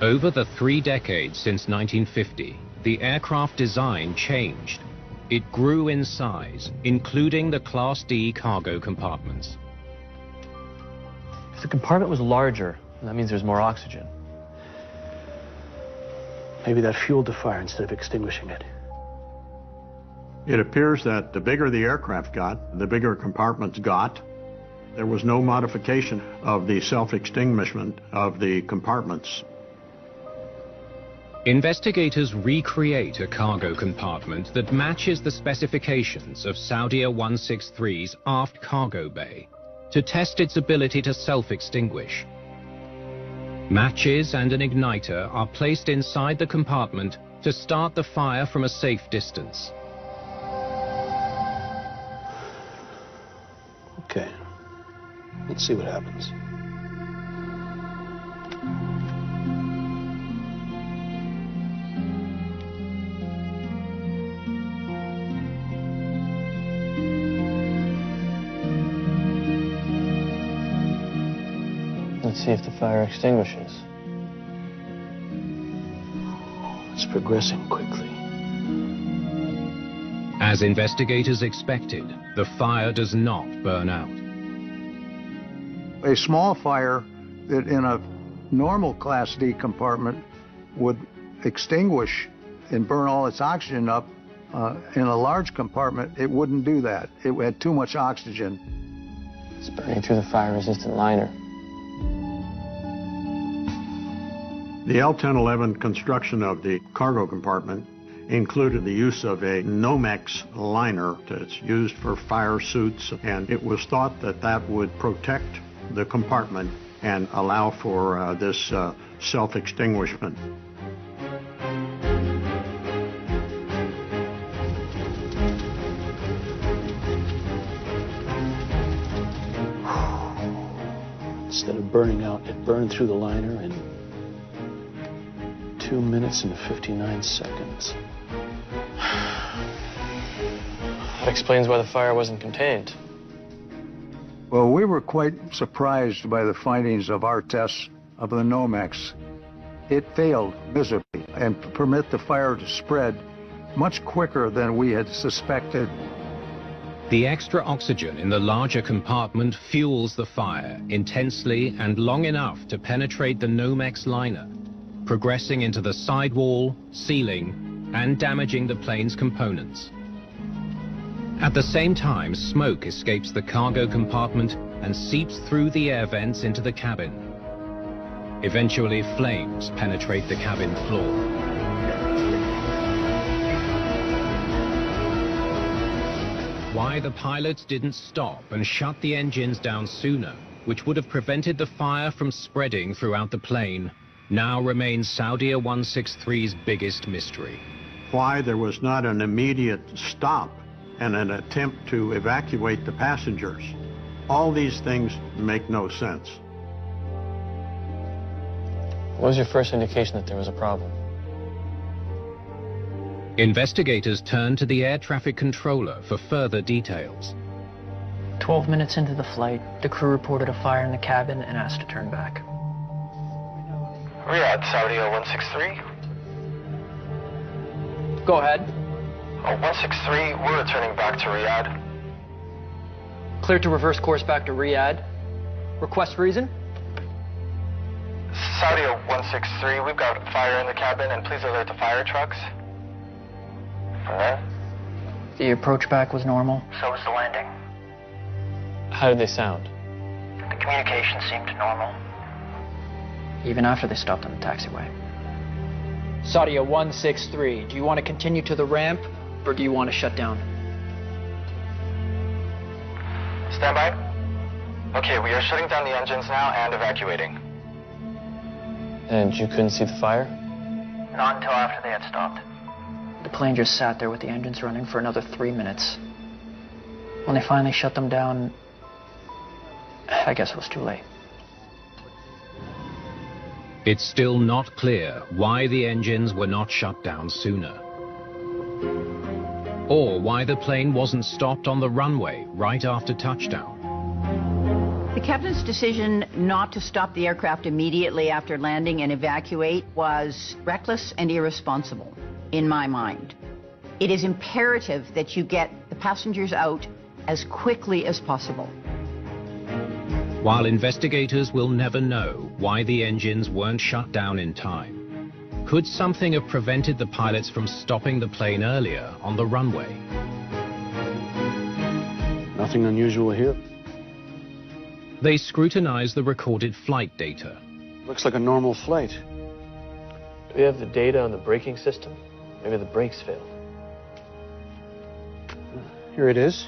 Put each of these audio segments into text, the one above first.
Over the 3 decades since 1950, the aircraft design changed. It grew in size, including the Class D cargo compartments. If the compartment was larger, that means there's more oxygen. Maybe that fueled the fire instead of extinguishing it. It appears that the bigger the aircraft got, the bigger compartments got. There was no modification of the self-extinguishment of the compartments. Investigators recreate a cargo compartment that matches the specifications of Saudia 163's aft cargo bay to test its ability to self-extinguish. Matches and an igniter are placed inside the compartment to start the fire from a safe distance. Okay, let's see what happens. Let's see if the fire extinguishes. It's progressing quickly. As investigators expected, the fire does not burn out. A small fire that in a normal Class D compartment would extinguish and burn all its oxygen up, in a large compartment, it wouldn't do that. It had too much oxygen. It's burning through the fire-resistant liner. The L-1011 construction of the cargo compartment included the use of a Nomex liner that's used for fire suits, and it was thought that that would protect the compartment and allow for this self-extinguishment. Instead of burning out, it burned through the liner in 2 minutes and 59 seconds. That explains why the fire wasn't contained. Well, we were quite surprised by the findings of our tests of the Nomex. It failed miserably and permit the fire to spread much quicker than we had suspected. The extra oxygen in the larger compartment fuels the fire intensely and long enough to penetrate the Nomex liner, progressing into the sidewall, ceiling, and damaging the plane's components. At the same time, smoke escapes the cargo compartment and seeps through the air vents into the cabin. Eventually, flames penetrate the cabin floor. Why the pilots didn't stop and shut the engines down sooner, which would have prevented the fire from spreading throughout the plane, now remains Saudia 163's biggest mystery. Why there was not an immediate stop and an attempt to evacuate the passengers. All these things make no sense. What was your first indication that there was a problem? Investigators turned to the air traffic controller for further details. 12 minutes into the flight, the crew reported a fire in the cabin and asked to turn back. Riyadh, Saudia 163. Go ahead. 163, we're returning back to Riyadh. Cleared to reverse course back to Riyadh. Request reason? Saudia 163, we've got a fire in the cabin, and please alert the fire trucks. From there? The approach back was normal. So was the landing. How did they sound? The communication seemed normal. Even after they stopped on the taxiway. Saudia 163, do you want to continue to the ramp, or do you want to shut down? Stand by. Okay, we are shutting down the engines now and evacuating. And you couldn't see the fire? Not until after they had stopped. The plane just sat there with the engines running for another 3 minutes. When they finally shut them down, I guess it was too late. It's still not clear why the engines were not shut down sooner, or why the plane wasn't stopped on the runway right after touchdown. The captain's decision not to stop the aircraft immediately after landing and evacuate was reckless and irresponsible, in my mind. It is imperative that you get the passengers out as quickly as possible. While investigators will never know why the engines weren't shut down in time, could something have prevented the pilots from stopping the plane earlier on the runway? Nothing unusual here. They scrutinize the recorded flight data. Looks like a normal flight. Do we have the data on the braking system? Maybe the brakes failed. Here it is.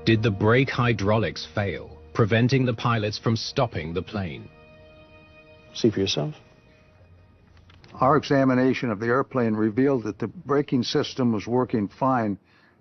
Did the brake hydraulics fail, preventing the pilots from stopping the plane? See for yourself. Our examination of the airplane revealed that the braking system was working fine,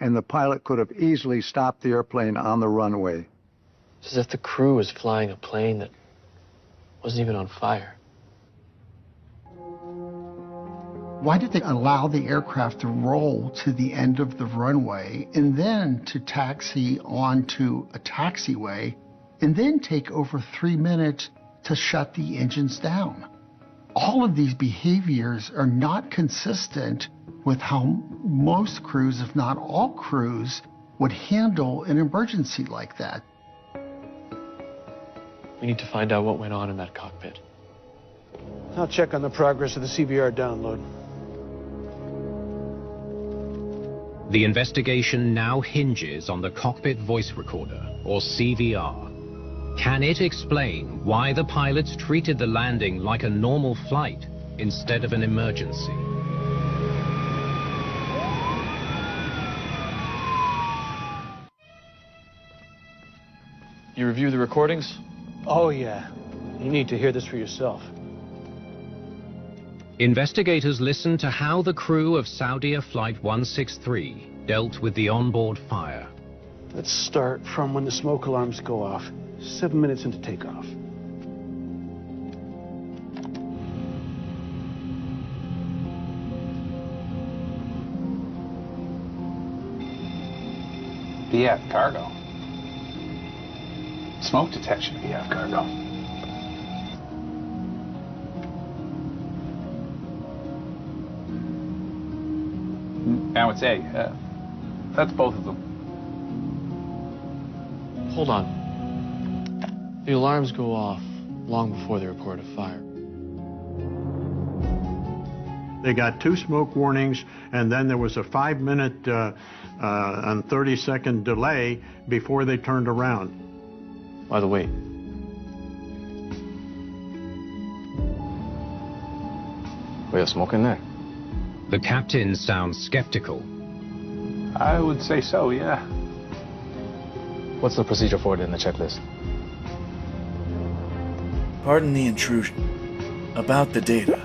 and the pilot could have easily stopped the airplane on the runway. It's as if the crew was flying a plane that wasn't even on fire. Why did they allow the aircraft to roll to the end of the runway and then to taxi onto a taxiway and then take over 3 minutes to shut the engines down? All of these behaviors are not consistent with how most crews, if not all crews, would handle an emergency like that. We need to find out what went on in that cockpit. I'll check on the progress of the CBR download. The investigation now hinges on the cockpit voice recorder, or CVR. Can it explain why the pilots treated the landing like a normal flight instead of an emergency? You review the recordings? Oh, yeah. You need to hear this for yourself. Investigators listened to how the crew of Saudia Flight 163 dealt with the onboard fire. Let's start from when the smoke alarms go off, 7 minutes into takeoff. VF cargo. Smoke detection VF cargo. Now it's A. That's both of them. Hold on. The alarms go off long before they report a fire. They got 2 smoke warnings, and then there was a 5-minute and 30-second delay before they turned around. By the way, we have smoke in there. The captain sounds skeptical. I would say so, yeah. What's the procedure for it in the checklist? Pardon the intrusion. About the data.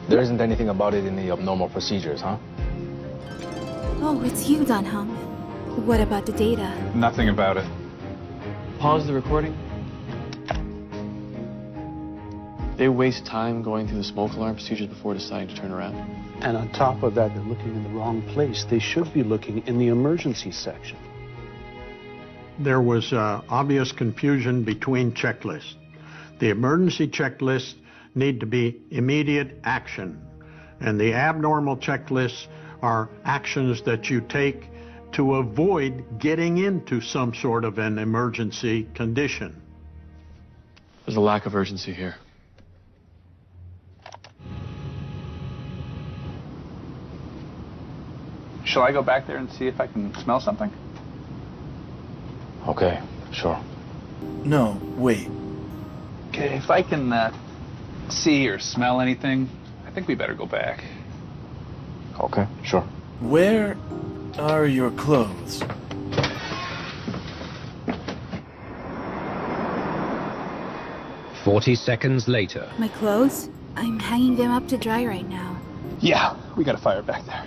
There isn't anything about it in the abnormal procedures, huh? Oh, it's you, Dunham. What about the data? Nothing about it. Pause the recording. They waste time going through the smoke alarm procedures before deciding to turn around. And on top of that, they're looking in the wrong place. They should be looking in the emergency section. There was obvious confusion between checklists. The emergency checklists need to be immediate action, and the abnormal checklists are actions that you take to avoid getting into some sort of an emergency condition. There's a lack of urgency here. Shall I go back there and see if I can smell something? Okay, sure. No, wait. Okay, if I can see or smell anything, I think we better go back. Okay, sure. Where are your clothes? "40 seconds later. My clothes? I'm hanging them up to dry right now. Yeah, we got a fire back there.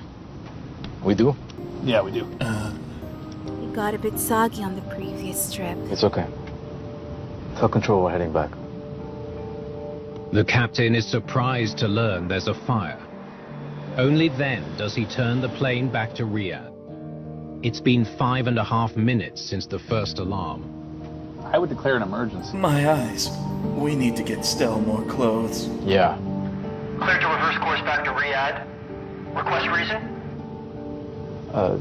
We do? Yeah, we do. It got a bit soggy on the previous trip. It's okay. Tell control we're heading back. The captain is surprised to learn there's a fire. Only then does he turn the plane back to Riyadh. It's been 5.5 minutes since the first alarm. I would declare an emergency. My eyes. We need to get Stell more clothes. Yeah. Clear to reverse course back to Riyadh. Request reason?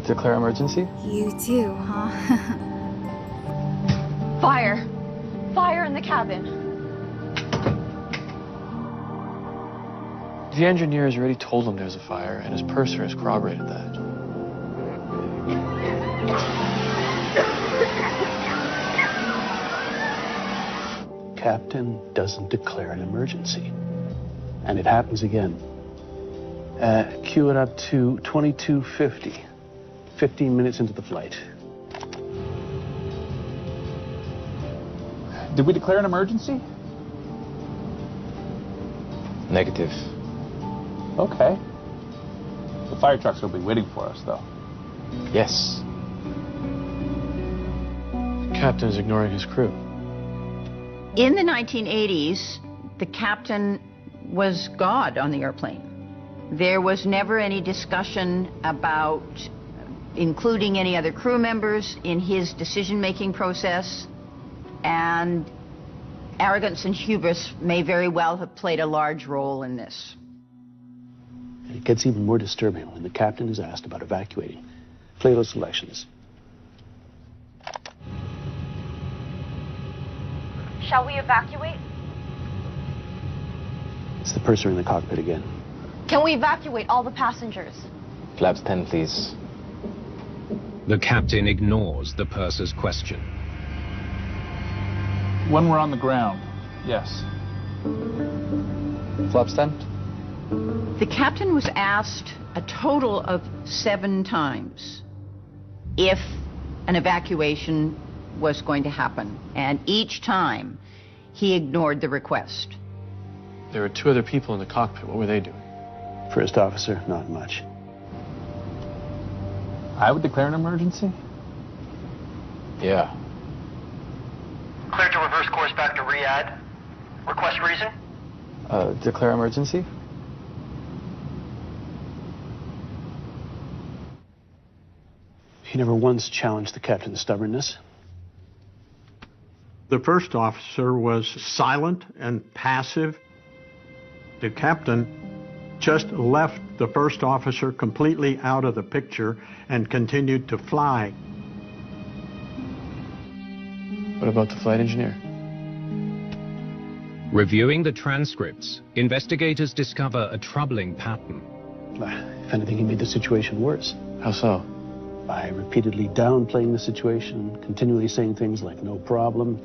Declare emergency? You do, huh? Fire! Fire in the cabin! The engineers already told him there's a fire, and his purser has corroborated that. Captain doesn't declare an emergency. And it happens again. Cue it up to 2250. 15 minutes into the flight. Did we declare an emergency? Negative. Okay. The fire trucks will be waiting for us, though. Yes. The captain is ignoring his crew. In the 1980s, the captain was God on the airplane. There was never any discussion about including any other crew members in his decision-making process, and arrogance and hubris may very well have played a large role in this. And it gets even more disturbing when the captain is asked about evacuating. Play those selections. Shall we evacuate? It's the purser in the cockpit again. Can we evacuate all the passengers? Flaps 10, please. The captain ignores the purser's question. When we're on the ground, yes. Flaps 10? The captain was asked a total of 7 times if an evacuation was going to happen, and each time he ignored the request. There were 2 other people in the cockpit. What were they doing? First officer, not much. I would declare an emergency? Yeah. Clear to reverse course back to Riyadh. Request reason? Declare emergency? He never once challenged the captain's stubbornness. The first officer was silent and passive. The captain just left the first officer completely out of the picture and continued to fly. What about the flight engineer? Reviewing the transcripts, investigators discover a troubling pattern. If anything, he made the situation worse. How so? By repeatedly downplaying the situation, continually saying things like no problem,